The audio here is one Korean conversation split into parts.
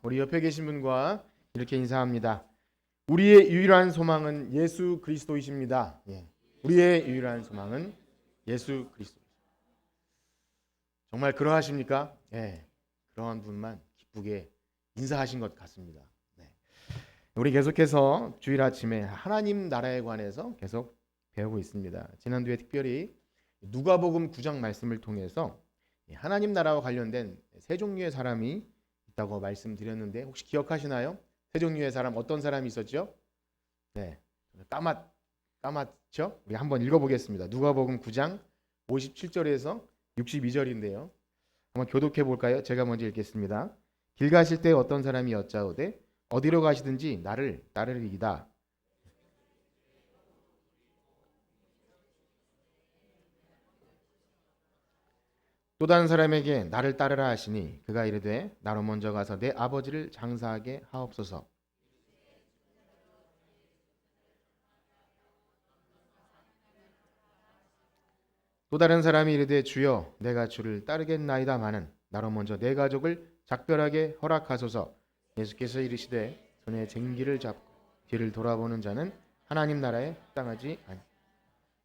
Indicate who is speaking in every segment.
Speaker 1: 우리 옆에 계신 분과 이렇게 인사합니다. 우리의 유일한 소망은 예수 그리스도이십니다. 우리의 유일한 소망은 예수 그리스도. 정말 그러하십니까? 그러한 분만 기쁘게 인사하신 것 같습니다. 우리 계속해서 주일 아침에 하나님 나라에 관해서 계속 배우고 있습니다. 지난주에 특별히 누가복음 9장 말씀을 통해서 하나님 나라와 관련된 세 종류의 사람이 있다고 말씀드렸는데 혹시 기억하시나요? 세 종류의 사람 어떤 사람이 있었죠? 까맣죠? 우리 한번 읽어보겠습니다. 누가복음 9장 57절에서 62절인데요. 한번 교독해 볼까요? 제가 먼저 읽겠습니다. 길 가실 때 어떤 사람이 여짜오되 어디로 가시든지 나를 따르리이다. 또 다른 사람에게 나를 따르라 하시니 그가 이르되 나로 먼저 가서 내 아버지를 장사하게 하옵소서. 또 다른 사람이 이르되 주여 내가 주를 따르겠나이다마는 나로 먼저 내 가족을 작별하게 허락하소서. 예수께서 이르시되 손에 쟁기를 잡고 뒤를 돌아보는 자는 하나님 나라에 합당하지 아니.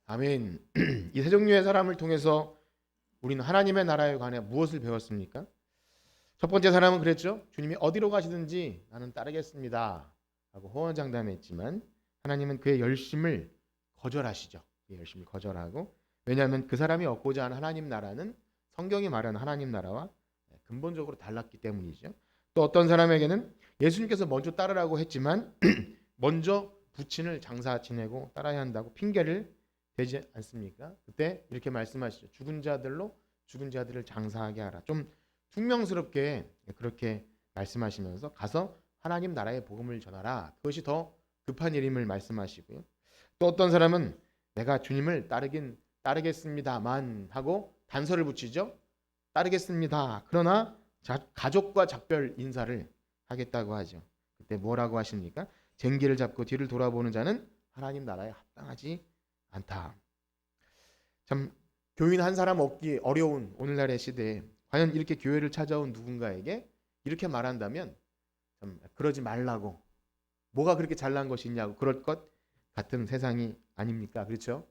Speaker 1: 아멘. 이 세 종류의 사람을 통해서 우리는 하나님의 나라에 관해 무엇을 배웠습니까? 첫 번째 사람은 그랬죠. 주님이 어디로 가시든지 나는 따르겠습니다 하고 호언장담했지만 하나님은 그의 열심을 거절하시죠. 그의 열심을 거절하고, 왜냐하면 그 사람이 얻고자 하는 하나님 나라는 성경이 말하는 하나님 나라와 근본적으로 달랐기 때문이죠. 또 어떤 사람에게는 예수님께서 먼저 따르라고 했지만 먼저 부친을 장사 지내고 따라야 한다고 핑계를 되지 않습니까? 그때 이렇게 말씀하시죠. 죽은 자들로 죽은 자들을 장사하게 하라. 좀 퉁명스럽게 그렇게 말씀하시면서 가서 하나님 나라의 복음을 전하라. 그것이 더 급한 일임을 말씀하시고요. 또 어떤 사람은 내가 주님을 따르겠습니다만 하고 단서를 붙이죠. 따르겠습니다. 그러나 가족과 작별 인사를 하겠다고 하죠. 그때 뭐라고 하십니까? 쟁기를 잡고 뒤를 돌아보는 자는 하나님 나라에 합당하지 않다. 참 교인 한 사람 얻기 어려운 오늘날의 시대에 과연 이렇게 교회를 찾아온 누군가에게 이렇게 말한다면 참 그러지 말라고, 뭐가 그렇게 잘난 것이 있냐고 그럴 것 같은 세상이 아닙니까? 그렇죠?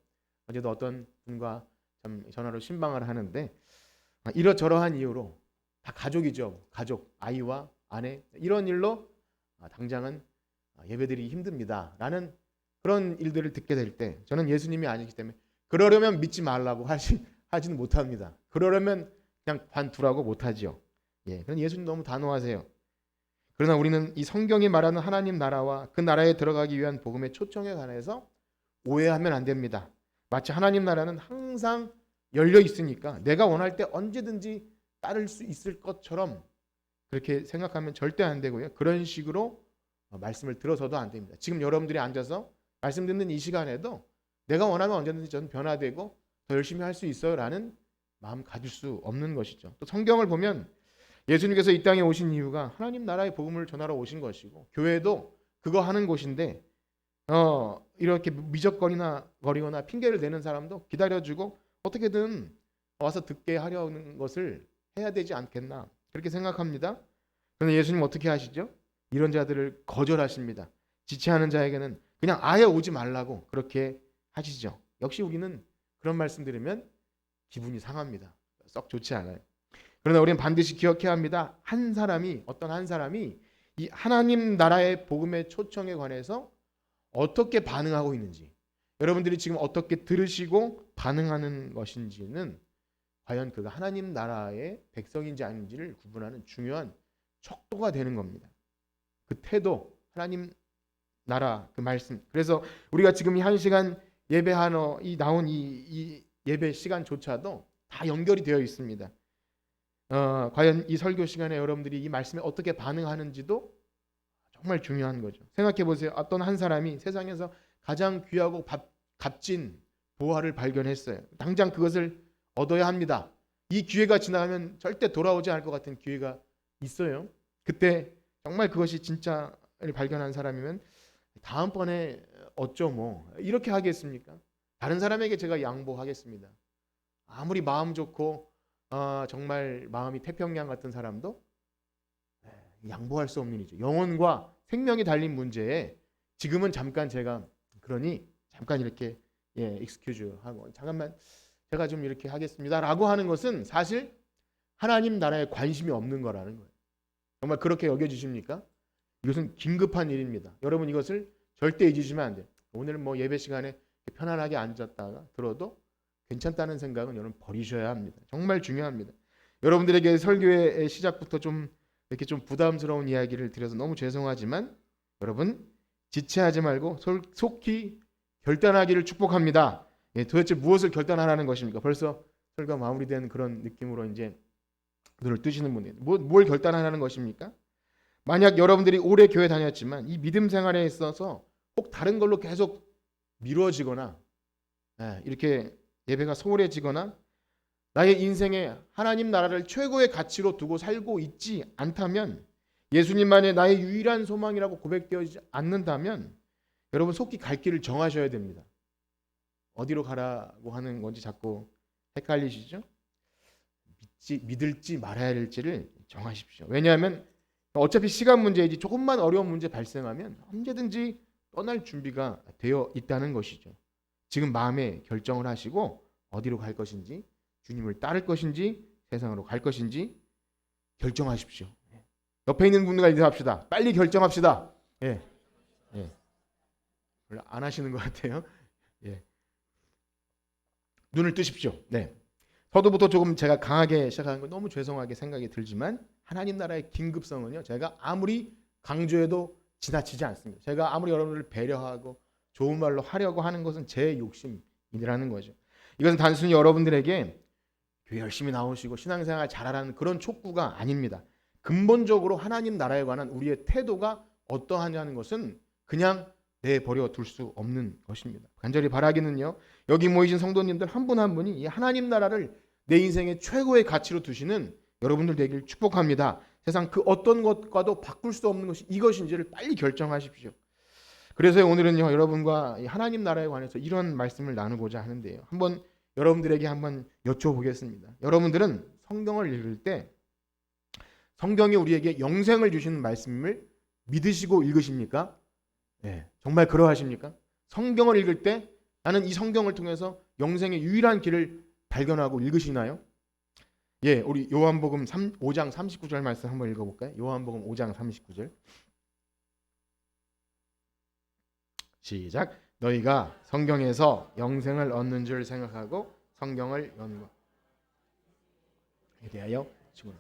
Speaker 1: 어제도 어떤 분과 참 전화로 신방을 하는데 이러저러한 이유로 다 가족이죠. 가족, 아이와 아내 이런 일로 당장은 예배드리기 힘듭니다 라는 그런 일들을 듣게 될 때 저는 예수님이 아니기 때문에 그러려면 믿지 말라고 하지는 못합니다. 그러려면 그냥 관두라고 못하지요. 그런 예수님 너무 단호하세요. 그러나 우리는 이 성경이 말하는 하나님 나라와 그 나라에 들어가기 위한 복음의 초청에 관해서 오해하면 안 됩니다. 마치 하나님 나라는 항상 열려 있으니까 내가 원할 때 언제든지 따를 수 있을 것처럼 그렇게 생각하면 절대 안 되고요. 그런 식으로 말씀을 들어서도 안 됩니다. 지금 여러분들이 앉아서 말씀 듣는 이 시간에도 내가 원하면 언제든지 저는 변화되고 더 열심히 할 수 있어요 라는 마음 가질 수 없는 것이죠. 또 성경을 보면 예수님께서 이 땅에 오신 이유가 하나님 나라의 복음을 전하러 오신 것이고 교회도 그거 하는 곳인데 이렇게 미적거리거나 핑계를 대는 사람도 기다려주고 어떻게든 와서 듣게 하려는 것을 해야 되지 않겠나 그렇게 생각합니다. 그런데 예수님 어떻게 하시죠? 이런 자들을 거절하십니다. 지체하는 자에게는 그냥 아예 오지 말라고 그렇게 하시죠. 역시 우리는 그런 말씀 들으면 기분이 상합니다. 썩 좋지 않아요. 그러나 우리는 반드시 기억해야 합니다. 어떤 한 사람이 이 하나님 나라의 복음의 초청에 관해서 어떻게 반응하고 있는지, 여러분들이 지금 어떻게 들으시고 반응하는 것인지는 과연 그가 하나님 나라의 백성인지 아닌지를 구분하는 중요한 척도가 되는 겁니다. 그 태도, 하나님 나라 그 말씀. 그래서 우리가 지금 이 1시간 예배하러 나온 이 예배 시간조차도 다 연결이 되어 있습니다. 과연 이 설교 시간에 여러분들이 이 말씀에 어떻게 반응하는지도 정말 중요한 거죠. 생각해 보세요. 어떤 한 사람이 세상에서 가장 귀하고 값진 보화를 발견했어요. 당장 그것을 얻어야 합니다. 이 기회가 지나가면 절대 돌아오지 않을 것 같은 기회가 있어요. 그때 정말 그것이 진짜를 발견한 사람이면 다음번에 어쩌 뭐 이렇게 하겠습니까? 다른 사람에게 제가 양보하겠습니다. 아무리 마음 좋고 정말 마음이 태평양 같은 사람도 양보할 수 없는 일이죠. 영혼과 생명이 달린 문제에 지금은 잠깐 제가 그러니 잠깐 이렇게 excuse 하고 잠깐만 제가 좀 이렇게 하겠습니다라고 하는 것은 사실 하나님 나라에 관심이 없는 거라는 거예요. 정말 그렇게 여겨지십니까? 이것은 긴급한 일입니다. 여러분 이것을 절대 잊으시면 안 돼요. 오늘 뭐 예배 시간에 편안하게 앉았다가 들어도 괜찮다는 생각은 여러분 버리셔야 합니다. 정말 중요합니다. 여러분들에게 설교의 시작부터 좀 이렇게 좀 부담스러운 이야기를 드려서 너무 죄송하지만 여러분 지체하지 말고 속히 결단하기를 축복합니다. 도대체 무엇을 결단하라는 것입니까? 벌써 설교가 마무리된 그런 느낌으로 이제 눈을 뜨시는 분들 뭘 결단하라는 것입니까? 만약 여러분들이 오래 교회 다녔지만 이 믿음 생활에 있어서 꼭 다른 걸로 계속 미뤄지거나 이렇게 예배가 소홀해지거나 나의 인생에 하나님 나라를 최고의 가치로 두고 살고 있지 않다면 예수님만의 나의 유일한 소망이라고 고백되어지지 않는다면 여러분 속히 갈 길을 정하셔야 됩니다. 어디로 가라고 하는 건지 자꾸 헷갈리시죠? 믿을지 말아야 될지를 정하십시오. 왜냐하면 어차피 시간 문제이지 조금만 어려운 문제 발생하면 언제든지 떠날 준비가 되어 있다는 것이죠. 지금 마음에 결정을 하시고 어디로 갈 것인지 주님을 따를 것인지 세상으로 갈 것인지 결정하십시오. 옆에 있는 분들과 인사합시다. 빨리 결정합시다. 별로 안 하시는 것 같아요. 눈을 뜨십시오. 서두부터 조금 제가 강하게 시작하는 건 너무 죄송하게 생각이 들지만 하나님 나라의 긴급성은요. 제가 아무리 강조해도 지나치지 않습니다. 제가 아무리 여러분들을 배려하고 좋은 말로 하려고 하는 것은 제 욕심이라는 거죠. 이것은 단순히 여러분들에게 교회 열심히 나오시고 신앙생활 잘하라는 그런 촉구가 아닙니다. 근본적으로 하나님 나라에 관한 우리의 태도가 어떠하냐는 것은 그냥 내버려 둘 수 없는 것입니다. 간절히 바라기는요. 여기 모이신 성도님들 한 분 한 분이 이 하나님 나라를 내 인생의 최고의 가치로 두시는 여러분들 되길 축복합니다. 세상 그 어떤 것과도 바꿀 수 없는 것이 이것인지를 빨리 결정하십시오. 그래서 오늘은요. 여러분과 하나님 나라에 관해서 이런 말씀을 나누고자 하는데요. 한번 여러분들에게 한번 여쭤보겠습니다. 여러분들은 성경을 읽을 때 성경이 우리에게 영생을 주시는 말씀을 믿으시고 읽으십니까? 정말 그러하십니까? 성경을 읽을 때 나는 이 성경을 통해서 영생의 유일한 길을 발견하고 읽으시나요? 우리 요한복음 5장 39절 말씀 한번 읽어볼까요? 요한복음 5장 39절 시작. 너희가 성경에서 영생을 얻는 줄 생각하고 성경을 연구하에 대하여 증언.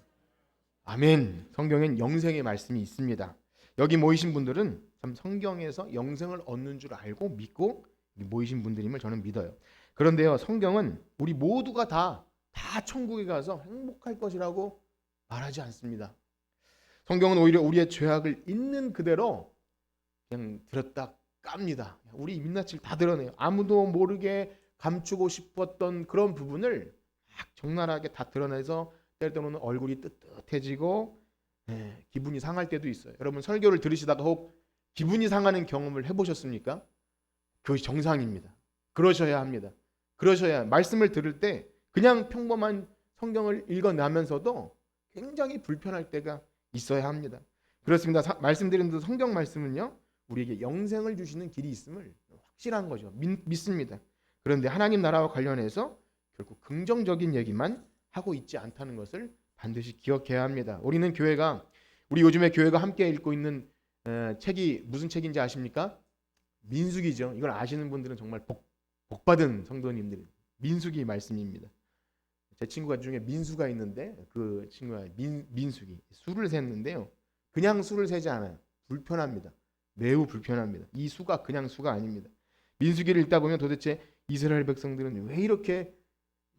Speaker 1: 아멘. 성경엔 영생의 말씀이 있습니다. 여기 모이신 분들은 참 성경에서 영생을 얻는 줄 알고 믿고 모이신 분들임을 저는 믿어요. 그런데요, 성경은 우리 모두가 다 천국에 가서 행복할 것이라고 말하지 않습니다. 성경은 오히려 우리의 죄악을 있는 그대로 그냥 들었다 깝니다. 우리 민낯을 다 드러내요. 아무도 모르게 감추고 싶었던 그런 부분을 막 적나라하게 다 드러내서 때로는 얼굴이 뜨뜻해지고 기분이 상할 때도 있어요. 여러분 설교를 들으시다가 혹 기분이 상하는 경험을 해보셨습니까? 그것이 정상입니다. 그러셔야 합니다. 그러셔야 말씀을 들을 때 그냥 평범한 성경을 읽어나면서도 굉장히 불편할 때가 있어야 합니다. 그렇습니다. 말씀드린 대로 성경 말씀은요. 우리에게 영생을 주시는 길이 있음을 확실한 거죠. 믿습니다. 그런데 하나님 나라와 관련해서 결국 긍정적인 얘기만 하고 있지 않다는 것을 반드시 기억해야 합니다. 우리 요즘에 교회가 함께 읽고 있는 책이 무슨 책인지 아십니까? 민수기죠. 이걸 아시는 분들은 정말 복받은 성도님들이 민수기 말씀입니다. 제 친구가 중에 민수가 있는데 그 친구가 민수기 수를 셌는데요. 그냥 수를 세지 않아요. 불편합니다. 매우 불편합니다. 이 수가 그냥 수가 아닙니다. 민수기를 읽다 보면 도대체 이스라엘 백성들은 왜 이렇게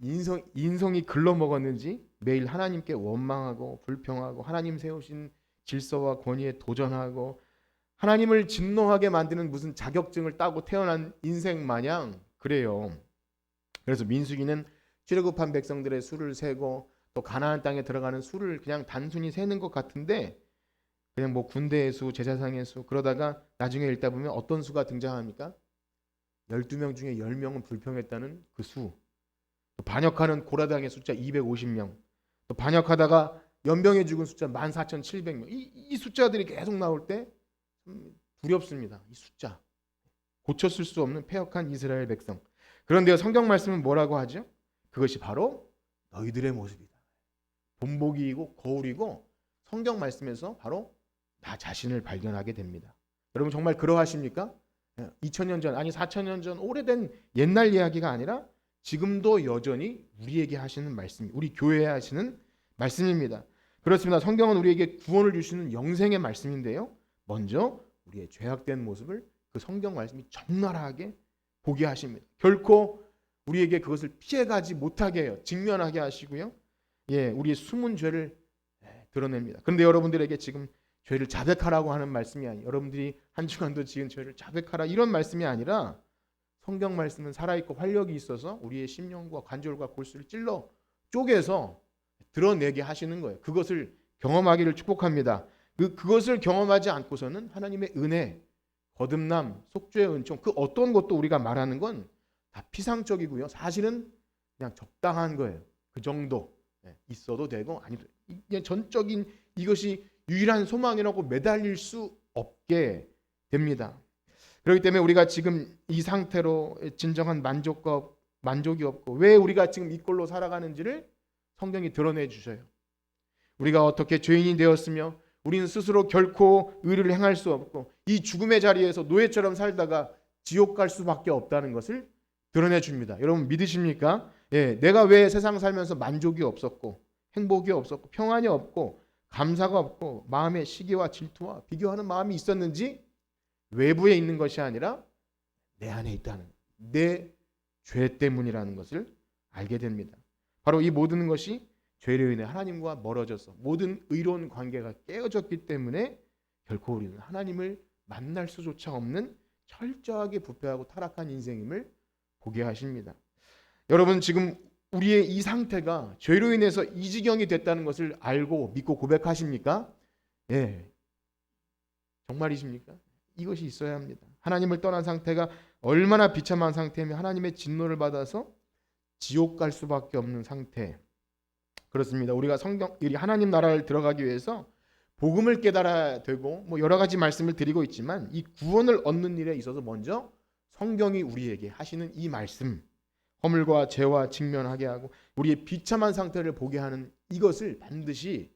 Speaker 1: 인성이 글러먹었는지 매일 하나님께 원망하고 불평하고 하나님 세우신 질서와 권위에 도전하고 하나님을 진노하게 만드는 무슨 자격증을 따고 태어난 인생 마냥 그래요. 그래서 민수기는 출애굽한 백성들의 수를 세고 또 가나안 땅에 들어가는 수를 그냥 단순히 세는 것 같은데 그냥 뭐 군대의 수, 제사상의 수 그러다가 나중에 읽다 보면 어떤 수가 등장합니까? 12명 중에 10명은 불평했다는 그 수. 또 반역하는 고라당의 숫자 250명. 또 반역하다가 연병에 죽은 숫자 14,700명. 이 숫자들이 계속 나올 때 두렵습니다. 이 숫자. 고쳤을 수 없는 패역한 이스라엘 백성. 그런데 성경 말씀은 뭐라고 하죠? 그것이 바로 너희들의 모습이다. 본보기이고 거울이고 성경 말씀에서 바로 나 자신을 발견하게 됩니다. 여러분 정말 그러하십니까? 2000년 전 아니 4000년 전 오래된 옛날 이야기가 아니라 지금도 여전히 우리에게 하시는 말씀, 우리 교회에 하시는 말씀입니다. 그렇습니다. 성경은 우리에게 구원을 주시는 영생의 말씀인데요. 먼저 우리의 죄악된 모습을 그 성경 말씀이 적나라하게 보게 하십니다. 결코 우리에게 그것을 피해가지 못하게 해요. 직면하게 하시고요. 우리의 숨은 죄를 드러냅니다. 그런데 여러분들에게 지금 죄를 자백하라고 하는 말씀이 아니에요. 여러분들이 한 주간도 지은 죄를 자백하라 이런 말씀이 아니라 성경 말씀은 살아있고 활력이 있어서 우리의 심령과 관절과 골수를 찔러 쪼개서 드러내게 하시는 거예요. 그것을 경험하기를 축복합니다. 그것을 경험하지 않고서는 하나님의 은혜, 거듭남, 속죄의 은총 그 어떤 것도 우리가 말하는 건 다 피상적이고요. 사실은 그냥 적당한 거예요. 그 정도 있어도 되고 아니도 이게 전적인 이것이 유일한 소망이라고 매달릴 수 없게 됩니다. 그렇기 때문에 우리가 지금 이 상태로 진정한 만족이 없고 왜 우리가 지금 이 꼴로 살아가는지를 성경이 드러내 주셔요. 우리가 어떻게 죄인이 되었으며 우리는 스스로 결코 의를 행할 수 없고 이 죽음의 자리에서 노예처럼 살다가 지옥 갈 수밖에 없다는 것을 드러내 줍니다. 여러분 믿으십니까? 내가 왜 세상 살면서 만족이 없었고 행복이 없었고 평안이 없고 감사가 없고 마음의 시기와 질투와 비교하는 마음이 있었는지 외부에 있는 것이 아니라 내 안에 있다는 내 죄 때문이라는 것을 알게 됩니다. 바로 이 모든 것이 죄로 인해 하나님과 멀어져서 모든 의로운 관계가 깨어졌기 때문에 결코 우리는 하나님을 만날 수조차 없는 철저하게 부패하고 타락한 인생임을 보게 하십니다. 여러분 지금 우리의 이 상태가 죄로 인해서 이 지경이 됐다는 것을 알고 믿고 고백하십니까? 정말이십니까? 이것이 있어야 합니다. 하나님을 떠난 상태가 얼마나 비참한 상태이며 하나님의 진노를 받아서 지옥 갈 수밖에 없는 상태. 그렇습니다. 우리가 하나님 나라를 들어가기 위해서 복음을 깨달아야 되고 여러 가지 말씀을 드리고 있지만 이 구원을 얻는 일에 있어서 먼저 성경이 우리에게 하시는 이 말씀, 허물과 죄와 직면하게 하고 우리의 비참한 상태를 보게 하는 이것을 반드시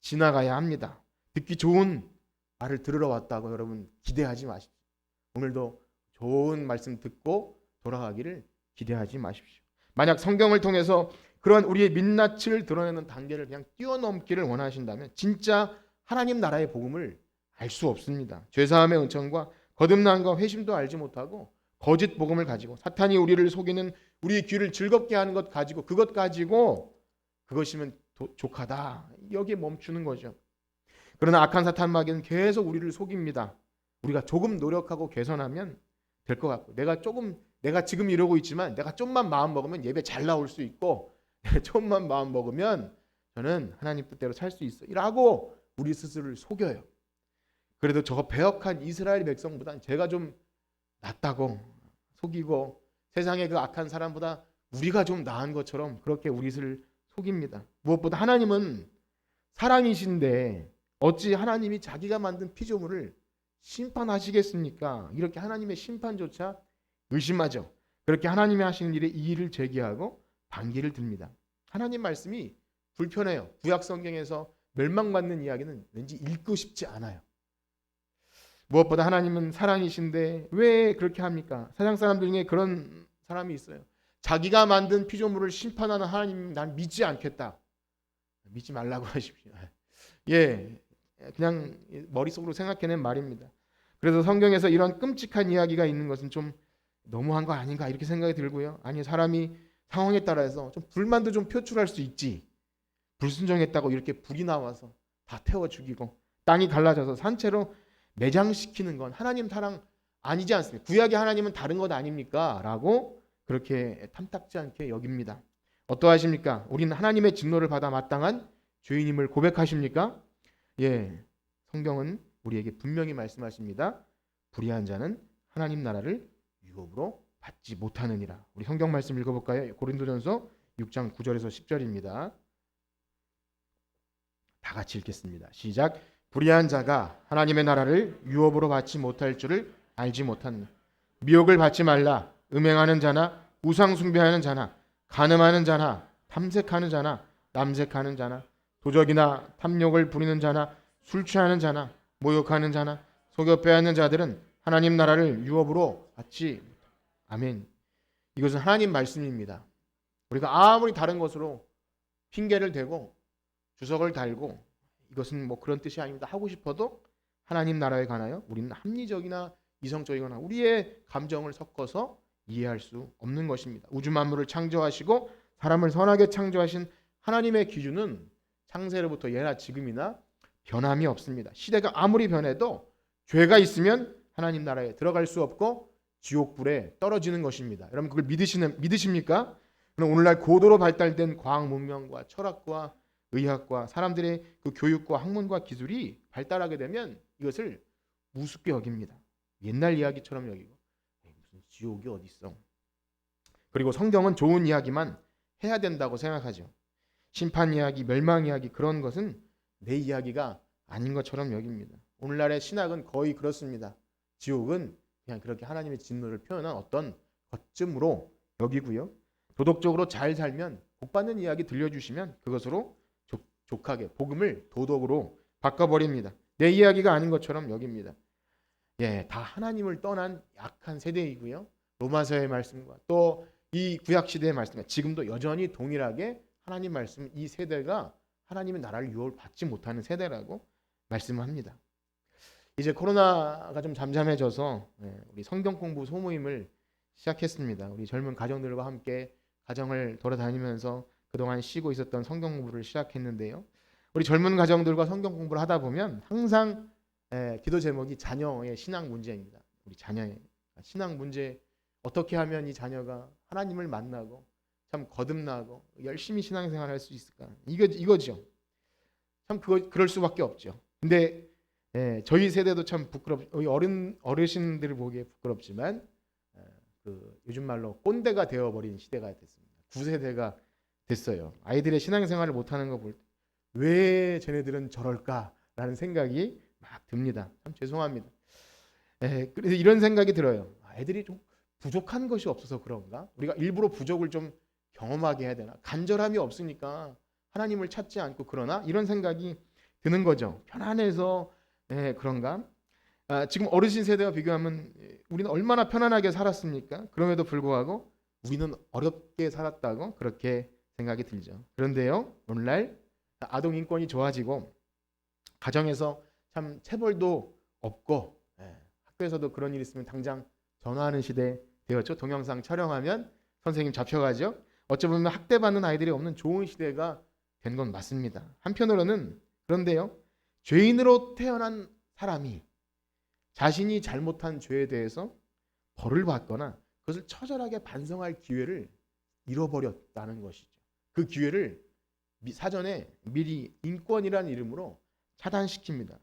Speaker 1: 지나가야 합니다. 듣기 좋은 말을 들으러 왔다고 여러분 기대하지 마십시오. 오늘도 좋은 말씀 듣고 돌아가기를 기대하지 마십시오. 만약 성경을 통해서 그러한 우리의 민낯을 드러내는 단계를 그냥 뛰어넘기를 원하신다면 진짜 하나님 나라의 복음을 알 수 없습니다. 죄사함의 은총과 거듭남과 회심도 알지 못하고 거짓 복음을 가지고 사탄이 우리를 속이는 우리의 귀를 즐겁게 하는 것 가지고 그것 가지고 그것이면 족하다. 여기에 멈추는 거죠. 그러나 악한 사탄 마귀는 계속 우리를 속입니다. 우리가 조금 노력하고 개선하면 될 것 같고 내가 지금 이러고 있지만 내가 좀만 마음 먹으면 예배 잘 나올 수 있고 좀만 마음 먹으면 저는 하나님 뜻대로 살 수 있어 라고 우리 스스로를 속여요. 그래도 저 배역한 이스라엘 백성보다는 제가 좀 낫다고 속이고 세상의 그 악한 사람보다 우리가 좀 나은 것처럼 그렇게 우리를 속입니다. 무엇보다 하나님은 사랑이신데 어찌 하나님이 자기가 만든 피조물을 심판하시겠습니까? 이렇게 하나님의 심판조차 의심하죠. 그렇게 하나님이 하시는 일에 이의를 제기하고 반기를 듭니다. 하나님 말씀이 불편해요. 구약 성경에서 멸망받는 이야기는 왠지 읽고 싶지 않아요. 무엇보다 하나님은 사랑이신데 왜 그렇게 합니까? 세상 사람들 중에 그런 사람이 있어요. 자기가 만든 피조물을 심판하는 하나님 난 믿지 않겠다. 믿지 말라고 하십시오. 그냥 머릿속으로 생각해낸 말입니다. 그래서 성경에서 이런 끔찍한 이야기가 있는 것은 좀 너무한 거 아닌가 이렇게 생각이 들고요. 아니 사람이 상황에 따라서 좀 불만도 좀 표출할 수 있지. 불순종했다고 이렇게 불이 나와서 다 태워 죽이고 땅이 갈라져서 산채로 매장시키는 건 하나님 사랑 아니지 않습니까? 구약의 하나님은 다른 것 아닙니까? 라고 그렇게 탐탁지 않게 여깁니다. 어떠하십니까? 우리는 하나님의 진노를 받아 마땅한 죄인임을 고백하십니까? 성경은 우리에게 분명히 말씀하십니다. 불의한 자는 하나님 나라를 유업으로 받지 못하느니라. 우리 성경 말씀 읽어볼까요? 고린도전서 6장 9절에서 10절입니다. 다 같이 읽겠습니다. 시작. 불의한 자가 하나님의 나라를 유업으로 받지 못할 줄을 알지 못한 미혹을 받지 말라. 음행하는 자나 우상 숭배하는 자나 간음하는 자나 탐색하는 자나 남색하는 자나 도적이나 탐욕을 부리는 자나 술 취하는 자나 모욕하는 자나 속여 빼앗는 자들은 하나님 나라를 유업으로 받지. 아멘. 이것은 하나님 말씀입니다. 우리가 아무리 다른 것으로 핑계를 대고 주석을 달고 이것은 뭐 그런 뜻이 아닙니다 하고 싶어도 하나님 나라에 관하여 우리는 합리적이나 이성적이거나 우리의 감정을 섞어서 이해할 수 없는 것입니다. 우주 만물을 창조하시고 사람을 선하게 창조하신 하나님의 기준은 창세로부터 예나 지금이나 변함이 없습니다. 시대가 아무리 변해도 죄가 있으면 하나님 나라에 들어갈 수 없고 지옥불에 떨어지는 것입니다. 여러분 그걸 믿으십니까? 그럼 오늘날 고도로 발달된 과학 문명과 철학과 의학과 사람들의 그 교육과 학문과 기술이 발달하게 되면 이것을 우습게 여깁니다. 옛날 이야기처럼 여기고 무슨 지옥이 어디 있어. 그리고 성경은 좋은 이야기만 해야 된다고 생각하죠. 심판 이야기, 멸망 이야기 그런 것은 내 이야기가 아닌 것처럼 여깁니다. 오늘날의 신학은 거의 그렇습니다. 지옥은 그냥 그렇게 하나님의 진노를 표현한 어떤 것쯤으로 여기고요. 도덕적으로 잘 살면 복 받는 이야기 들려주시면 그것으로 족하게 복음을 도덕으로 바꿔버립니다. 내 이야기가 아닌 것처럼 여깁니다. 예, 다 하나님을 떠난 약한 세대이고요. 로마서의 말씀과 또 이 구약 시대의 말씀과 지금도 여전히 동일하게 하나님 말씀 이 세대가 하나님의 나라를 유업을 받지 못하는 세대라고 말씀합니다. 이제 코로나가 좀 잠잠해져서 우리 성경 공부 소모임을 시작했습니다. 우리 젊은 가정들과 함께 가정을 돌아다니면서 그동안 쉬고 있었던 성경 공부를 시작했는데요. 우리 젊은 가정들과 성경 공부를 하다 보면 항상 기도 제목이 자녀의 신앙 문제입니다. 우리 자녀의 신앙 문제 어떻게 하면 이 자녀가 하나님을 만나고 참 거듭나고 열심히 신앙생활을 할 수 있을까? 이거죠. 참 그럴 수밖에 없죠. 근데 저희 세대도 참 어르신들을 보기에 부끄럽지만 요즘 말로 꼰대가 되어버린 시대가 됐습니다. 9세대가 됐어요. 아이들의 신앙생활을 못하는 거 볼 때 왜 쟤네들은 저럴까라는 생각이 막 듭니다. 참 죄송합니다. 그래서 이런 생각이 들어요. 애들이 좀 부족한 것이 없어서 그런가? 우리가 일부러 부족을 좀 경험하게 해야 되나? 간절함이 없으니까 하나님을 찾지 않고 그러나? 이런 생각이 드는 거죠. 편안해서 그런가? 지금 어르신 세대와 비교하면 우리는 얼마나 편안하게 살았습니까? 그럼에도 불구하고 우리는 어렵게 살았다고 그렇게 생각이 들죠. 그런데요, 오늘날 아동 인권이 좋아지고 가정에서 참 체벌도 없고 학교에서도 그런 일 있으면 당장 전화하는 시대 되었죠. 동영상 촬영하면 선생님 잡혀가죠. 어찌 보면 학대받는 아이들이 없는 좋은 시대가 된 건 맞습니다. 한편으로는 그런데요, 죄인으로 태어난 사람이 자신이 잘못한 죄에 대해서 벌을 받거나 그것을 처절하게 반성할 기회를 잃어버렸다는 것이죠. 그 기회를 사전에 미리 인권이라는 이름으로 차단시킵니다.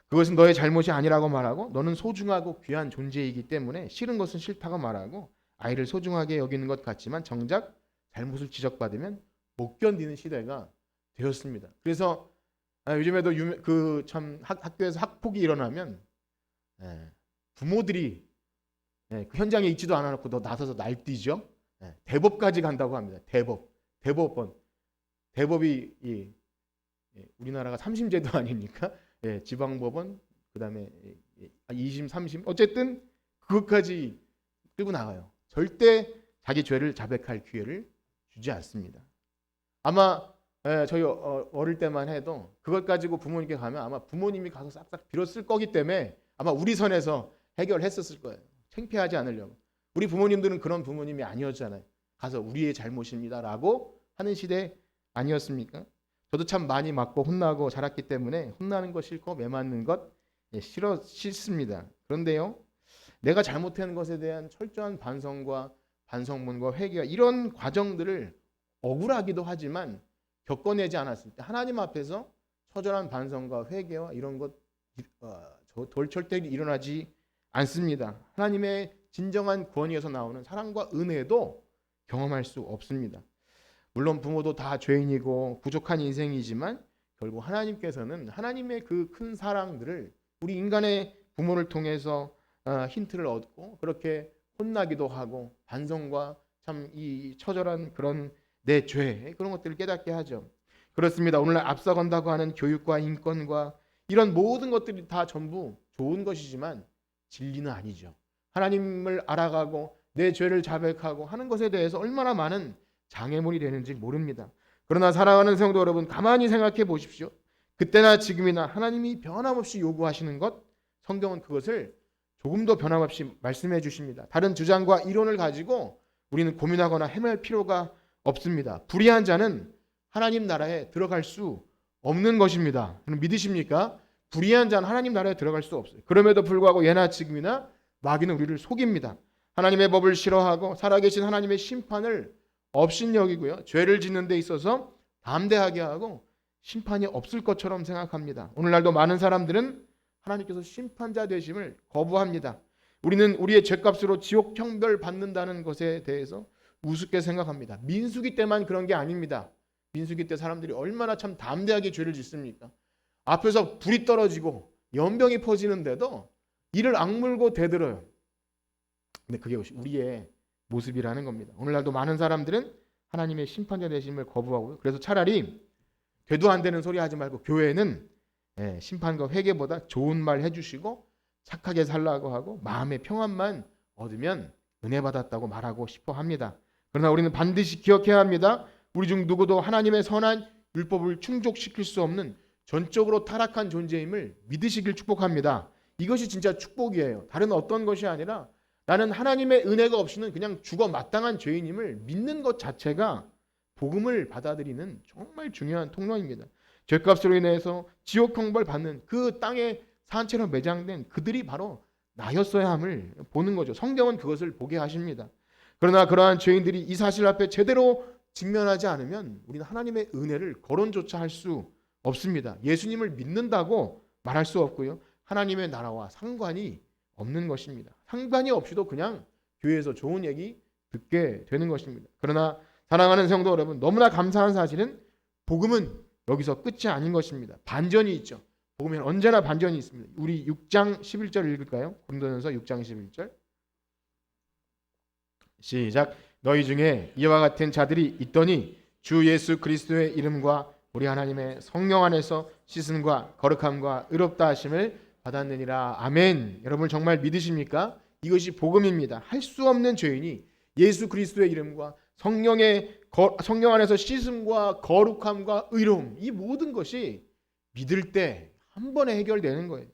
Speaker 1: 그것은 너의 잘못이 아니라고 말하고 너는 소중하고 귀한 존재이기 때문에 싫은 것은 싫다고 말하고 아이를 소중하게 여기는 것 같지만 정작 잘못을 지적받으면 못 견디는 시대가 되었습니다. 그래서 요즘에도 참 학교에서 학폭이 일어나면 부모들이 그 현장에 있지도 않아놓고 너 나서서 날뛰죠. 대법까지 간다고 합니다. 대법원. 대법이 우리나라가 3심제도 아닙니까? 지방법원, 그다음에 2심, 3심 어쨌든 그것까지 끌고 나가요. 절대 자기 죄를 자백할 기회를 주지 않습니다. 아마 저희 어릴 때만 해도 그것 가지고 부모님께 가면 아마 부모님이 가서 싹싹 빌었을 거기 때문에 아마 우리 선에서 해결했었을 거예요. 창피하지 않으려고. 우리 부모님들은 그런 부모님이 아니었잖아요. 가서 우리의 잘못입니다라고 하는 시대 아니었습니까? 저도 참 많이 맞고 혼나고 자랐기 때문에 혼나는 거 싫고 매 맞는 것 싫습니다. 그런데요, 내가 잘못한 것에 대한 철저한 반성과 반성문과 회개와 이런 과정들을 억울하기도 하지만 겪어내지 않았을 때 하나님 앞에서 처절한 반성과 회개와 이런 것 절대 일어나지 않습니다. 하나님의 진정한 구원에서 나오는 사랑과 은혜도 경험할 수 없습니다. 물론 부모도 다 죄인이고 부족한 인생이지만 결국 하나님께서는 하나님의 그 큰 사랑들을 우리 인간의 부모를 통해서 힌트를 얻고 그렇게 혼나기도 하고 반성과 참 이 처절한 그런 내 죄 그런 것들을 깨닫게 하죠. 그렇습니다. 오늘날 앞서간다고 하는 교육과 인권과 이런 모든 것들이 다 전부 좋은 것이지만 진리는 아니죠. 하나님을 알아가고 내 죄를 자백하고 하는 것에 대해서 얼마나 많은 장애물이 되는지 모릅니다. 그러나 사랑하는 성도 여러분, 가만히 생각해 보십시오. 그때나 지금이나 하나님이 변함없이 요구하시는 것, 성경은 그것을 조금도 변함없이 말씀해 주십니다. 다른 주장과 이론을 가지고 우리는 고민하거나 헤맬 필요가 없습니다. 불의한 자는 하나님 나라에 들어갈 수 없는 것입니다. 믿으십니까? 불의한 자는 하나님 나라에 들어갈 수 없어요. 그럼에도 불구하고 예나 지금이나 마귀는 우리를 속입니다. 하나님의 법을 싫어하고 살아계신 하나님의 심판을 업신여기고요. 죄를 짓는 데 있어서 담대하게 하고 심판이 없을 것처럼 생각합니다. 오늘날도 많은 사람들은 하나님께서 심판자 되심을 거부합니다. 우리는 우리의 죄값으로 지옥 형벌 받는다는 것에 대해서 우습게 생각합니다. 민수기 때만 그런 게 아닙니다. 민수기 때 사람들이 얼마나 참 담대하게 죄를 짓습니까? 앞에서 불이 떨어지고 연병이 퍼지는데도 이를 악물고 대들어요. 근데 그게 우리의 모습이라는 겁니다. 오늘날도 많은 사람들은 하나님의 심판자 되심을 거부하고요. 그래서 차라리 되도 안 되는 소리 하지 말고 교회는 심판과 회개보다 좋은 말 해주시고 착하게 살라고 하고 마음의 평안만 얻으면 은혜 받았다고 말하고 싶어 합니다. 그러나 우리는 반드시 기억해야 합니다. 우리 중 누구도 하나님의 선한 율법을 충족시킬 수 없는 전적으로 타락한 존재임을 믿으시길 축복합니다. 이것이 진짜 축복이에요. 다른 어떤 것이 아니라 나는 하나님의 은혜가 없이는 그냥 죽어 마땅한 죄인임을 믿는 것 자체가 복음을 받아들이는 정말 중요한 통로입니다. 죄값으로 인해서 지옥 형벌 받는 그 땅에 산채로 매장된 그들이 바로 나였어야 함을 보는 거죠. 성경은 그것을 보게 하십니다. 그러나 그러한 죄인들이 이 사실 앞에 제대로 직면하지 않으면 우리는 하나님의 은혜를 거론조차 할 수 없습니다. 예수님을 믿는다고 말할 수 없고요. 하나님의 나라와 상관이 없는 것입니다. 상관이 없이도 그냥 교회에서 좋은 얘기 듣게 되는 것입니다. 그러나 사랑하는 성도 여러분, 너무나 감사한 사실은 복음은 여기서 끝이 아닌 것입니다. 반전이 있죠. 복음에는 언제나 반전이 있습니다. 우리 6장 11절 읽을까요? 고린도전서 6장 11절 시작. 너희 중에 이와 같은 자들이 있더니 주 예수 그리스도의 이름과 우리 하나님의 성령 안에서 씻음과 거룩함과 의롭다 하심을 받았느니라. 아멘. 여러분 정말 믿으십니까? 이것이 복음입니다. 할 수 없는 죄인이 예수 그리스도의 이름과 성령 안에서 씻음과 거룩함과 의로움, 이 모든 것이 믿을 때 한 번에 해결되는 거예요.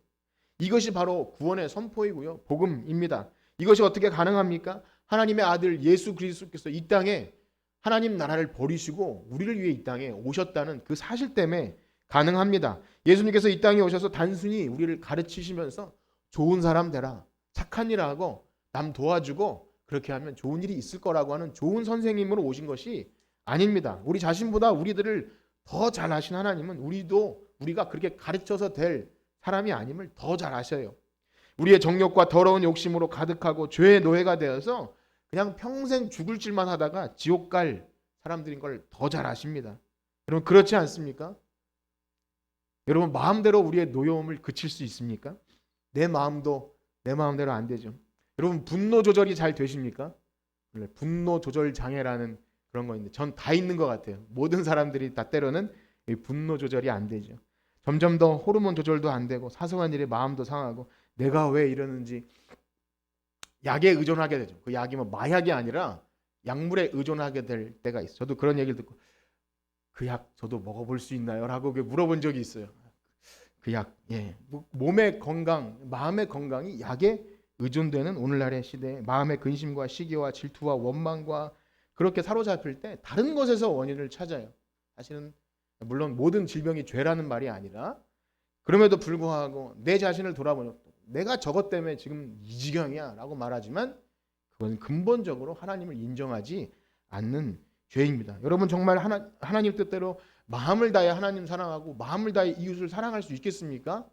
Speaker 1: 이것이 바로 구원의 선포이고요. 복음입니다. 이것이 어떻게 가능합니까? 하나님의 아들 예수 그리스도께서 이 땅에 하나님 나라를 버리시고 우리를 위해 이 땅에 오셨다는 그 사실 때문에 가능합니다. 예수님께서 이 땅에 오셔서 단순히 우리를 가르치시면서 좋은 사람 되라, 착한 일 하고 남 도와주고 그렇게 하면 좋은 일이 있을 거라고 하는 좋은 선생님으로 오신 것이 아닙니다. 우리 자신보다 우리들을 더 잘 아신 하나님은 우리가 그렇게 가르쳐서 될 사람이 아님을 더 잘 아셔요. 우리의 정욕과 더러운 욕심으로 가득하고 죄의 노예가 되어서 그냥 평생 죽을 짓만 하다가 지옥 갈 사람들인 걸 더 잘 아십니다. 여러분 그렇지 않습니까? 여러분 마음대로 우리의 노여움을 그칠 수 있습니까? 내 마음도 내 마음대로 안 되죠. 여러분 분노 조절이 잘 되십니까? 분노 조절 장애라는 그런 거 있는데 전 다 있는 것 같아요. 모든 사람들이 다 때로는 분노 조절이 안 되죠. 점점 더 호르몬 조절도 안 되고 사소한 일에 마음도 상하고 내가 왜 이러는지 약에 의존하게 되죠. 그 약이 뭐 마약이 아니라 약물에 의존하게 될 때가 있어요. 저도 그런 얘기를 듣고 그 약 저도 먹어볼 수 있나요? 라고 물어본 적이 있어요. 그 약, 몸의 건강, 마음의 건강이 약에 의존되는 오늘날의 시대에 마음의 근심과 시기와 질투와 원망과 그렇게 사로잡힐 때 다른 것에서 원인을 찾아요. 사실은 물론 모든 질병이 죄라는 말이 아니라 그럼에도 불구하고 내 자신을 돌아보면 내가 저것 때문에 지금 이 지경이야 라고 말하지만 그건 근본적으로 하나님을 인정하지 않는 죄입니다. 여러분 정말 하나님 뜻대로 마음을 다해 하나님 사랑하고 마음을 다해 이웃을 사랑할 수 있겠습니까?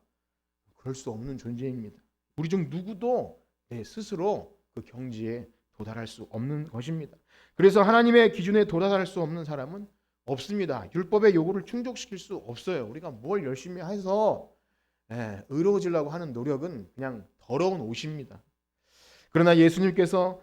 Speaker 1: 그럴 수 없는 존재입니다. 우리 중 누구도 스스로 그 경지에 도달할 수 없는 것입니다. 그래서 하나님의 기준에 도달할 수 없는 사람은 없습니다. 율법의 요구를 충족시킬 수 없어요. 우리가 뭘 열심히 해서 의로워지려고 하는 노력은 그냥 더러운 옷입니다. 그러나 예수님께서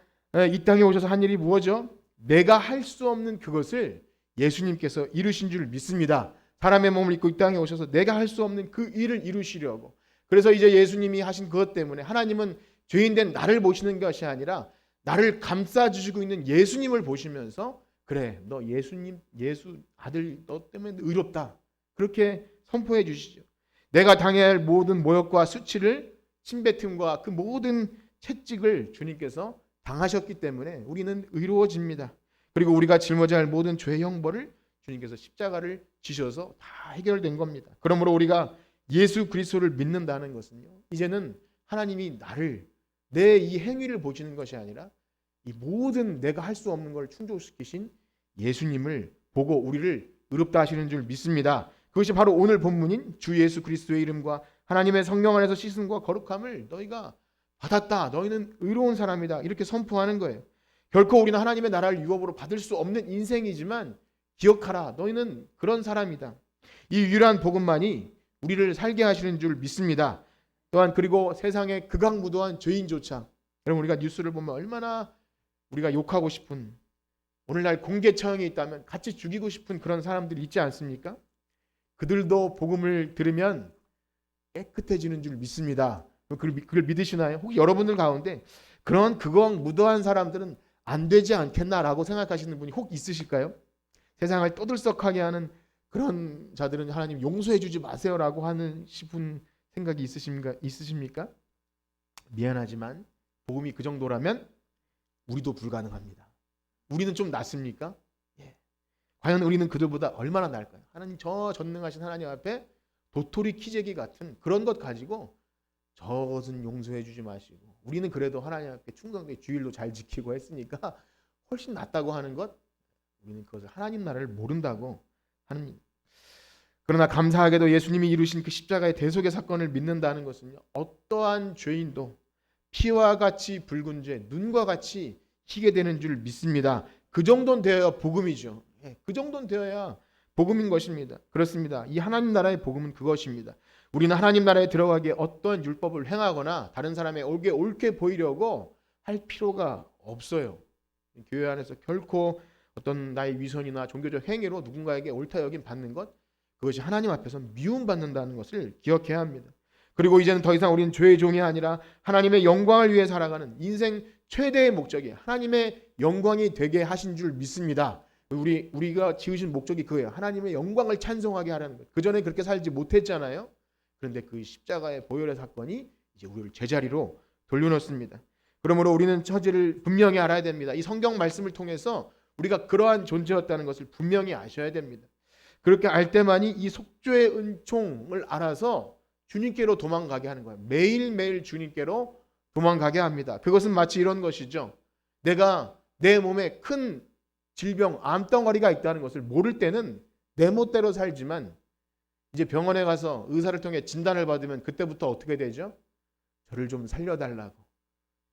Speaker 1: 이 땅에 오셔서 한 일이 무엇이죠? 내가 할 수 없는 그것을 예수님께서 이루신 줄 믿습니다. 사람의 몸을 입고 이 땅에 오셔서 내가 할 수 없는 그 일을 이루시려고. 그래서 이제 예수님이 하신 그것 때문에 하나님은 죄인된 나를 보시는 것이 아니라 나를 감싸주시고 있는 예수님을 보시면서 그래, 너 예수님, 예수 아들 너 때문에 의롭다. 그렇게 선포해 주시죠. 내가 당해야 할 모든 모욕과 수치를 침뱉음과 그 모든 채찍을 주님께서 당하셨기 때문에 우리는 의로워집니다. 그리고 우리가 짊어져야 할 모든 죄의 형벌을 주님께서 십자가를 지셔서 다 해결된 겁니다. 그러므로 우리가 예수 그리스도를 믿는다는 것은요, 이제는 하나님이 나를 내 이 행위를 보시는 것이 아니라 이 모든 내가 할 수 없는 걸 충족시키신 예수님을 보고 우리를 의롭다 하시는 줄 믿습니다. 그것이 바로 오늘 본문인 주 예수 그리스도의 이름과 하나님의 성령 안에서 씻음과 거룩함을 너희가 받았다. 너희는 의로운 사람이다. 이렇게 선포하는 거예요. 결코 우리는 하나님의 나라를 유업으로 받을 수 없는 인생이지만 기억하라. 너희는 그런 사람이다. 이 유일한 복음만이 우리를 살게 하시는 줄 믿습니다. 또한 그리고 세상의 극악무도한 죄인조차, 여러분 우리가 뉴스를 보면 얼마나 우리가 욕하고 싶은, 오늘날 공개 처형이 있다면 같이 죽이고 싶은 그런 사람들이 있지 않습니까? 그들도 복음을 들으면 깨끗해지는 줄 믿습니다. 그걸 믿으시나요? 혹시 여러분들 가운데 그런 극악무도한 사람들은 안 되지 않겠나라고 생각하시는 분이 혹 있으실까요? 세상을 떠들썩하게 하는 그런 자들은 하나님 용서해 주지 마세요라고 하는 싶은 생각이 있으십니까? 미안하지만 복음이 그 정도라면 우리도 불가능합니다. 우리는 좀 낫습니까? 예. 과연 우리는 그들보다 얼마나 나을까요? 하나님, 저 전능하신 하나님 앞에 도토리 키재기 같은 그런 것 가지고 저것은 용서해 주지 마시고, 우리는 그래도 하나님 앞에 충성되게 주일로 잘 지키고 했으니까 훨씬 낫다고 하는 것, 우리는 그것을 하나님 나라를 모른다고 하는. 그러나 감사하게도 예수님이 이루신 그 십자가의 대속의 사건을 믿는다는 것은요, 어떠한 죄인도 피와 같이 붉은 죄, 눈과 같이 희게 되는 줄 믿습니다. 그 정도는 되어야 복음이죠. 그 정도는 되어야 복음인 것입니다. 그렇습니다. 이 하나님 나라의 복음은 그것입니다. 우리는 하나님 나라에 들어가기에 어떤 율법을 행하거나 다른 사람에게 옳게 보이려고 할 필요가 없어요. 교회 안에서 결코 어떤 나의 위선이나 종교적 행위로 누군가에게 옳다 여김 받는 것, 그것이 하나님 앞에서 미움받는다는 것을 기억해야 합니다. 그리고 이제는 더 이상 우리는 죄의 종이 아니라 하나님의 영광을 위해 살아가는 인생 최대의 목적이 하나님의 영광이 되게 하신 줄 믿습니다. 우리가 지으신 목적이 그거예요. 하나님의 영광을 찬송하게 하라는 것. 그전에 그렇게 살지 못했잖아요. 그런데 그 십자가의 보혈의 사건이 이제 우리를 제자리로 돌려놓습니다. 그러므로 우리는 처지를 분명히 알아야 됩니다. 이 성경 말씀을 통해서 우리가 그러한 존재였다는 것을 분명히 아셔야 됩니다. 그렇게 알 때만이 이 속죄의 은총을 알아서 주님께로 도망가게 하는 거예요. 매일매일 주님께로 도망가게 합니다. 그것은 마치 이런 것이죠. 내가 내 몸에 큰 질병, 암덩어리가 있다는 것을 모를 때는 내 멋대로 살지만 이제 병원에 가서 의사를 통해 진단을 받으면 그때부터 어떻게 되죠? 저를 좀 살려달라고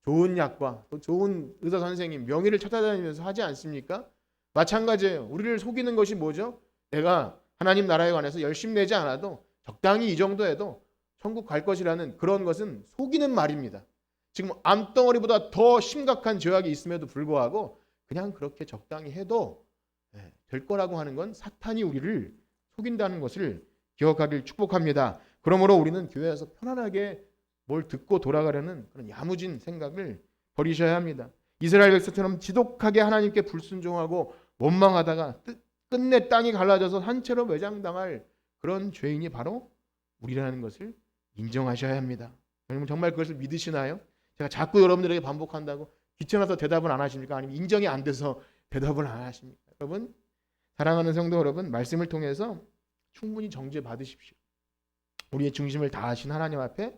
Speaker 1: 좋은 약과 또 좋은 의사 선생님, 명의를 찾아다니면서 하지 않습니까? 마찬가지예요. 우리를 속이는 것이 뭐죠? 내가 하나님 나라에 관해서 열심히 내지 않아도 적당히 이 정도 해도 천국 갈 것이라는 그런 것은 속이는 말입니다. 지금 암덩어리보다 더 심각한 죄악이 있음에도 불구하고 그냥 그렇게 적당히 해도 될 거라고 하는 건 사탄이 우리를 속인다는 것을 기억하길 축복합니다. 그러므로 우리는 교회에서 편안하게 뭘 듣고 돌아가려는 그런 야무진 생각을 버리셔야 합니다. 이스라엘 백성처럼 지독하게 하나님께 불순종하고 원망하다가 끝내 땅이 갈라져서 한 채로 매장당할 그런 죄인이 바로 우리라는 것을 인정하셔야 합니다. 여러분 정말 그것을 믿으시나요? 제가 자꾸 여러분들에게 반복한다고 귀찮아서 대답을 안 하십니까? 아니면 인정이 안 돼서 대답을 안 하십니까? 여러분, 사랑하는 성도 여러분, 말씀을 통해서 충분히 정죄 받으십시오. 우리의 중심을 다하신 하나님 앞에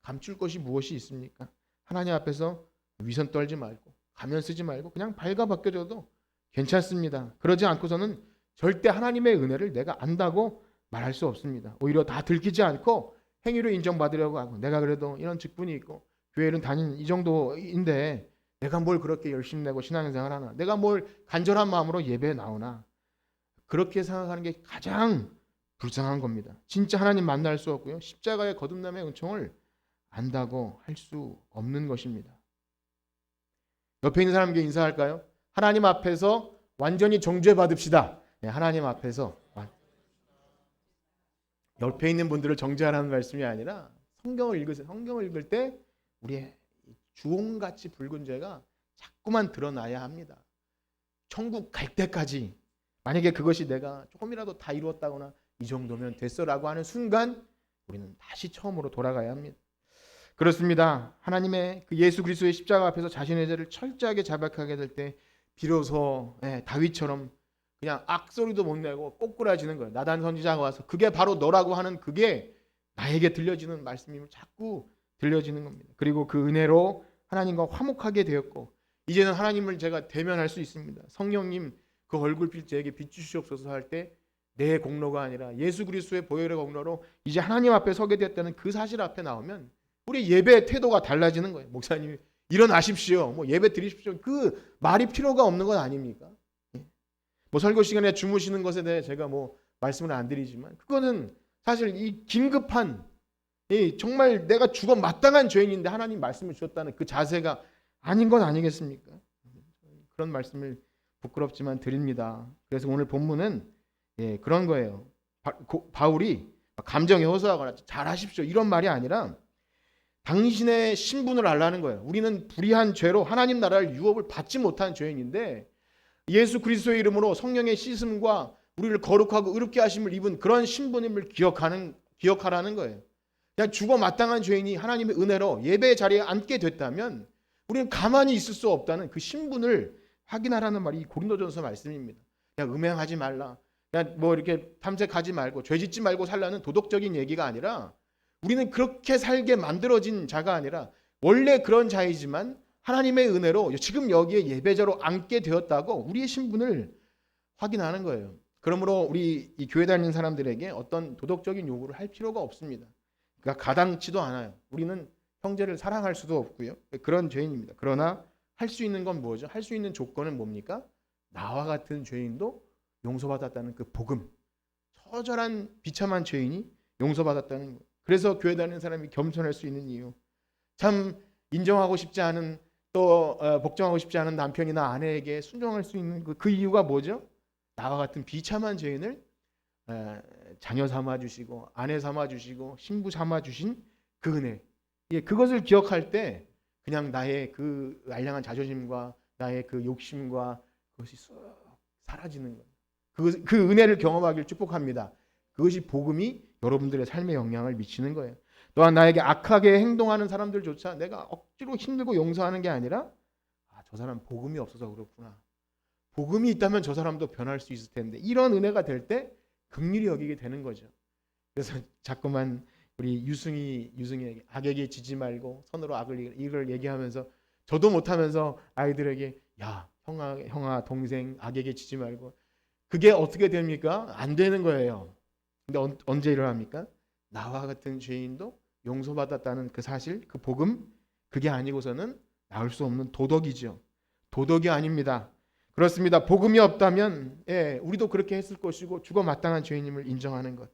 Speaker 1: 감출 것이 무엇이 있습니까? 하나님 앞에서 위선 떨지 말고 가면 쓰지 말고 그냥 발가 벗겨져도 괜찮습니다. 그러지 않고서는 절대 하나님의 은혜를 내가 안다고 말할 수 없습니다. 오히려 다 들키지 않고 행위로 인정받으려고 하고, 내가 그래도 이런 직분이 있고 교회는 다닌 이 정도인데 내가 뭘 그렇게 열심히 내고 신앙생활을 하나, 내가 뭘 간절한 마음으로 예배에 나오나, 그렇게 생각하는 게 가장 불쌍한 겁니다. 진짜 하나님 만날 수 없고요. 십자가의 거듭남의 은총을 안다고 할 수 없는 것입니다. 옆에 있는 사람에게 인사할까요? 하나님 앞에서 완전히 정죄받읍시다. 네, 하나님 앞에서 옆에 있는 분들을 정죄하라는 말씀이 아니라 성경을 읽으세요. 성경을 읽을 때 우리의 주홍같이 붉은 죄가 자꾸만 드러나야 합니다. 천국 갈 때까지 만약에 그것이 내가 조금이라도 다 이루었다거나 이 정도면 됐어라고 하는 순간 우리는 다시 처음으로 돌아가야 합니다. 그렇습니다. 하나님의 그 예수 그리스도의 십자가 앞에서 자신의 죄를 철저하게 자백하게 될 때 비로소 다윗처럼 그냥 악소리도 못 내고 꼬꾸라지는 거예요. 나단 선지자가 와서 그게 바로 너라고 하는 그게 나에게 들려지는 말씀임을 자꾸 들려지는 겁니다. 그리고 그 은혜로 하나님과 화목하게 되었고 이제는 하나님을 제가 대면할 수 있습니다. 성령님 그 얼굴빛 제게 비추시옵소서 할 때 내 공로가 아니라 예수 그리스도의 보혈의 공로로 이제 하나님 앞에 서게 되었다는 그 사실 앞에 나오면 우리 예배의 태도가 달라지는 거예요. 목사님이 일어나십시오. 뭐 예배 드리십시오. 그 말이 필요가 없는 건 아닙니까? 뭐 설교 시간에 주무시는 것에 대해 제가 뭐 말씀을 안 드리지만 그거는 사실 이 긴급한 정말 내가 죽어 마땅한 죄인인데 하나님 말씀을 주셨다는 그 자세가 아닌 건 아니겠습니까? 그런 말씀을 부끄럽지만 드립니다. 그래서 오늘 본문은 그런 거예요. 바울이 감정에 호소하거나 잘하십시오 이런 말이 아니라 당신의 신분을 알라는 거예요. 우리는 불의한 죄로 하나님 나라를 유업을 받지 못한 죄인인데 예수 그리스도의 이름으로 성령의 씻음과 우리를 거룩하고 의롭게 하심을 입은 그런 신분임을 기억하라는 거예요. 그냥 죽어 마땅한 죄인이 하나님의 은혜로 예배의 자리에 앉게 됐다면 우리는 가만히 있을 수 없다는 그 신분을 확인하라는 말이 고린도전서 말씀입니다. 그냥 음행하지 말라. 그냥 뭐 이렇게 탐색하지 말고 죄짓지 말고 살라는 도덕적인 얘기가 아니라 우리는 그렇게 살게 만들어진 자가 아니라 원래 그런 자이지만 하나님의 은혜로 지금 여기에 예배자로 앉게 되었다고 우리의 신분을 확인하는 거예요. 그러므로 우리 이 교회 다니는 사람들에게 어떤 도덕적인 요구를 할 필요가 없습니다. 그러니까 가당치도 않아요. 우리는 형제를 사랑할 수도 없고요. 그런 죄인입니다. 그러나 할 수 있는 건 뭐죠? 할 수 있는 조건은 뭡니까? 나와 같은 죄인도 용서받았다는 그 복음. 처절한 비참한 죄인이 용서받았다는 거예요. 그래서 교회 다니는 사람이 겸손할 수 있는 이유. 참 인정하고 싶지 않은 또 복종하고 싶지 않은 남편이나 아내에게 순종할 수 있는 그 이유가 뭐죠? 나와 같은 비참한 죄인을 자녀 삼아 주시고 아내 삼아 주시고 신부 삼아 주신 그 은혜. 그것을 기억할 때 그냥 나의 그 알량한 자존심과 나의 그 욕심과 그것이 쑥 사라지는 거예요. 그 은혜를 경험하길 축복합니다. 그것이 복음이 여러분들의 삶에 영향을 미치는 거예요. 또한 나에게 악하게 행동하는 사람들조차 내가 억지로 힘들고 용서하는 게 아니라 저 사람 복음이 없어서 그렇구나. 복음이 있다면 저 사람도 변할 수 있을 텐데 이런 은혜가 될 때 긍휼히 여기게 되는 거죠. 그래서 자꾸만 우리 유승이에게 악에게 지지 말고 선으로 악을 이걸 얘기하면서 저도 못하면서 아이들에게 야 형아 동생 악에게 지지 말고 그게 어떻게 됩니까? 안 되는 거예요. 근데 언제 일어납니까? 나와 같은 죄인도 용서받았다는 그 사실, 그 복음, 그게 아니고서는 나올 수 없는 도덕이죠. 도덕이 아닙니다. 그렇습니다. 복음이 없다면 우리도 그렇게 했을 것이고 죽어 마땅한 죄인임을 인정하는 것.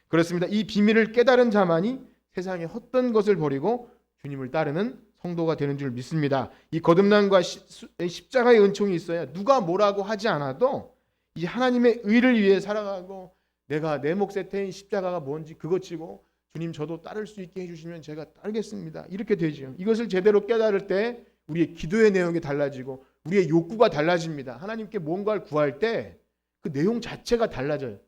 Speaker 1: 그렇습니다. 이 비밀을 깨달은 자만이 세상의 헛된 것을 버리고 주님을 따르는 성도가 되는 줄 믿습니다. 이 거듭남과 십자가의 은총이 있어야 누가 뭐라고 하지 않아도 이 하나님의 의를 위해 살아가고 내가 내 몫에 태인 십자가가 뭔지 그것 치고 주님 저도 따를 수 있게 해주시면 제가 따르겠습니다. 이렇게 되죠. 이것을 제대로 깨달을 때 우리의 기도의 내용이 달라지고 우리의 욕구가 달라집니다. 하나님께 뭔가를 구할 때 그 내용 자체가 달라져요.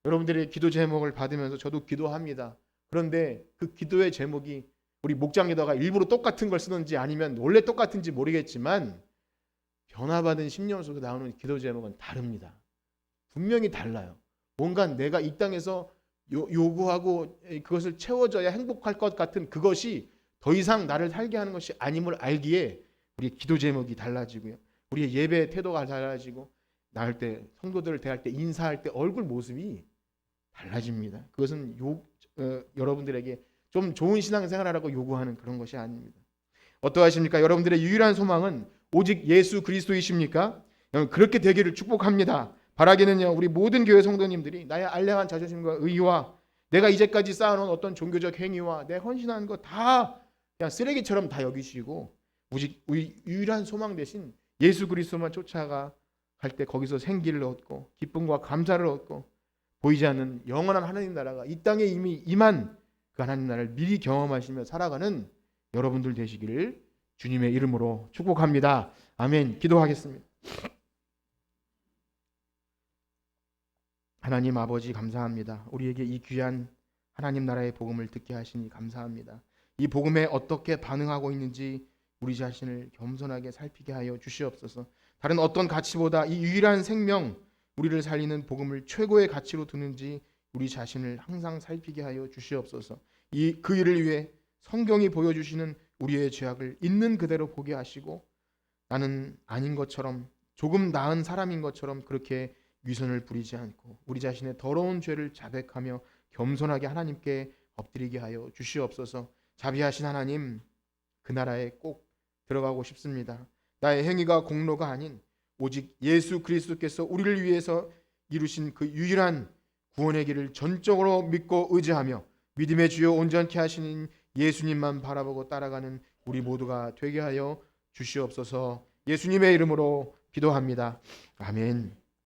Speaker 1: 여러분들의 기도 제목을 받으면서 저도 기도합니다. 그런데 그 기도의 제목이 우리 목장에다가 일부러 똑같은 걸 쓰는지 아니면 원래 똑같은지 모르겠지만 변화받은 심령 속에 나오는 기도 제목은 다릅니다. 분명히 달라요. 뭔가 내가 이 땅에서 요구하고 그것을 채워져야 행복할 것 같은 그것이 더 이상 나를 살게 하는 것이 아님을 알기에 우리의 기도 제목이 달라지고요. 우리의 예배의 태도가 달라지고 나올 때 성도들을 대할 때 인사할 때 얼굴 모습이 달라집니다. 그것은 여러분들에게 좀 좋은 신앙생활하라고 요구하는 그런 것이 아닙니다. 어떠하십니까? 여러분들의 유일한 소망은 오직 예수 그리스도이십니까? 그렇게 되기를 축복합니다. 바라기는요, 우리 모든 교회 성도님들이 나의 알량한 자존심과 의와 내가 이제까지 쌓아놓은 어떤 종교적 행위와 내 헌신한 거 다 그냥 쓰레기처럼 다 여기시고 오직 유일한 소망 대신 예수 그리스도만 쫓아가 갈 때 거기서 생기를 얻고 기쁨과 감사를 얻고 보이지 않는 영원한 하나님 나라가 이 땅에 이미 임한 그 하나님 나라를 미리 경험하시며 살아가는 여러분들 되시기를 주님의 이름으로 축복합니다. 아멘. 기도하겠습니다. 하나님 아버지 감사합니다. 우리에게 이 귀한 하나님 나라의 복음을 듣게 하시니 감사합니다. 이 복음에 어떻게 반응하고 있는지 우리 자신을 겸손하게 살피게 하여 주시옵소서. 다른 어떤 가치보다 이 유일한 생명, 우리를 살리는 복음을 최고의 가치로 두는지 우리 자신을 항상 살피게 하여 주시옵소서. 그 일을 위해 성경이 보여주시는 우리의 죄악을 있는 그대로 보게 하시고 나는 아닌 것처럼 조금 나은 사람인 것처럼 그렇게 위선을 부리지 않고 우리 자신의 더러운 죄를 자백하며 겸손하게 하나님께 엎드리게 하여 주시옵소서. 자비하신 하나님, 그 나라에 꼭 들어가고 싶습니다. 나의 행위가 공로가 아닌 오직 예수 그리스도께서 우리를 위해서 이루신 그 유일한 구원의 길을 전적으로 믿고 의지하며 믿음의 주요 온전케 하시는 예수님만 바라보고 따라가는 우리 모두가 되게 하여 주시옵소서. 예수님의 이름으로 기도합니다. 아멘.